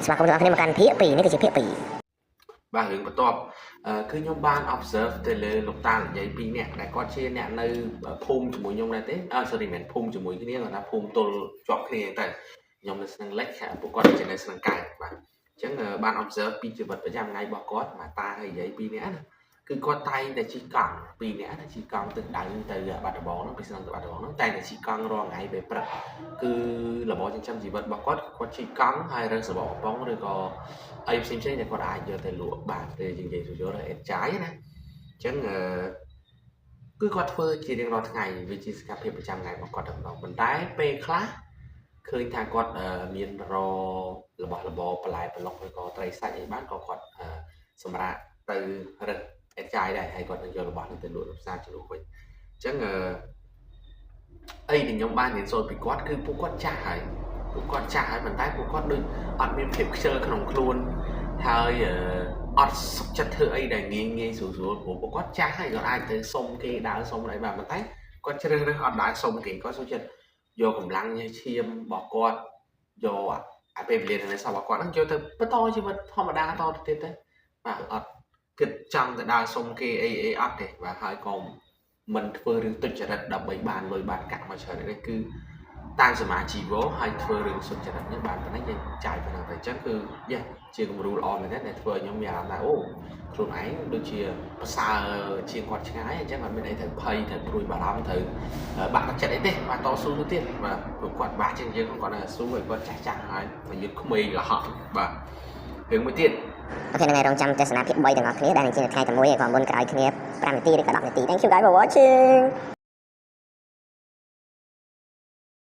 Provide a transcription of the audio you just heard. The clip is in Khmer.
ស្វាគមន៍ទាំងអស់គ្នាមកកាន់ភាគ2នេះគឺជាភាគ2បាទរឿងបន្ទាប់គឺខ្ញុំបាន observe ទៅលើលោកតានិយាយពីរនាក់ដែលគាត់ជាអ្នកនៅភូមិជាមួយខ្ញុំដែរទេsorry មិនភូមិជាមួយគ្នាគាត់ថាភូមិទល់ជាប់គ្នាទៅខ្ញុំនៅស្នឹងលិចពួកគាត់ជានៅស្នឹងកើតបាទអញ្ចឹងបាន observe ពីជីវិតប្រចាំថ្ងៃរបស់គាត់មកតាហើយនិយាយពីរនាក់ណាគឺគាត់តែងតែជិះកង់ពីរនាក់ណាជិះកង់ទឹកដៅទៅបាត់ដំបងហ្នឹងពីស្នឹងទៅបាត់ដំបងហ្នឹងតែតែជិះកង់រាល់ថ្ងៃពេលព្រឹកគឺរបរចិញ្ចឹមជីវិតរបស់គាត់ជិះកង់ហើយរើសសបកកំប៉ុងឬក៏អីផ្សេងៗដែលគាត់អាចយកទៅលក់បានទៅនិយាយទៅយកទៅអេតចាយណាអញ្ចឹងគឺគាត់ធ្វើជារៀងរាល់ថ្ងៃវាជាសកម្មភាពប្រចាំថ្ងៃរបស់គាត់តែម្ដងប៉ុន្តែពេលខ្លះឃើញថាគាត់មានរបស់របរបន្លែប្លុកឬក៏ត្រីសាច់អីបានក៏គាត់សម្រាប់ទៅរឹតអេតចាយដែរហើយគាត់នឹងយករបស់នឹងទៅលក់នៅផ្សារជំនួសវិញអញ្ចឹងអីដែលខ្ញុំបានរៀនសូត្រពីគាត់គឺពួកគាត់ចាស់ហើយប៉ុន្តែពួកគាត់ដូចអត់មានភាពខ្ជិលក្នុងខ្លួនហើយអត់សុខចិត្តធ្វើអីដែលងាយស្រួលព្រោះពួកគាត់ចាស់ហើយគាត់អាចទៅសុំគេដើរសុំអីបានប៉ុន្តែគាត់ជ្រើសរើសអត់ដើរសុំគេគាត់សុខចិត្តយកកម្លាំងញើសឈាមរបស់គាត់យកអាពេលវេលានៅសរបស់គាត់ហ្នឹងយកទៅបន្តជីវិតធម្មតាតទៅទៀតទៅបាទអត់គិតចង់ទៅដើរសុំគេអីអត់ទេបាទហើយក៏មិនធ្វើរឿងទុច្ចរិតដើម្បីបានលុយបានកាក់មកច្រើននេះគឺតាមសមាជីវៈហើយធ្វើរឿងសុចរិតនេះបានប៉ុណ្ណឹងយើងចាយប៉ុណ្ណឹងទៅអញ្ចឹងគឺជាគំរូល្អមែនទេដែលធ្វើឲ្យខ្ញុំមានអារម្មណ៍ថាអូខ្លួនឯងដូចជាប្រសើរជាងគាត់ឆ្ងាយអញ្ចឹងអត់មានអីត្រូវភ័យត្រូវព្រួយបារម្ភត្រូវបាក់ទឹកចិត្តអីទេបាទតស៊ូទៅទៀតបាទព្រោះគាត់បាក់ជាងយើងគាត់នៅស៊ូហើយគាត់ចាស់ហើយតែយើងក្មេងរហ័សបាទរឿងមួយទៀតអូខេថ្ងៃរងចាំទស្សនាភាគ3ទាំងអស់គ្នាដែលនឹងជាថ្ងៃតែមួយហើយក៏មុនក្រោយគ្នា5នាទីឬក៏10នាទី Thank you guys for watching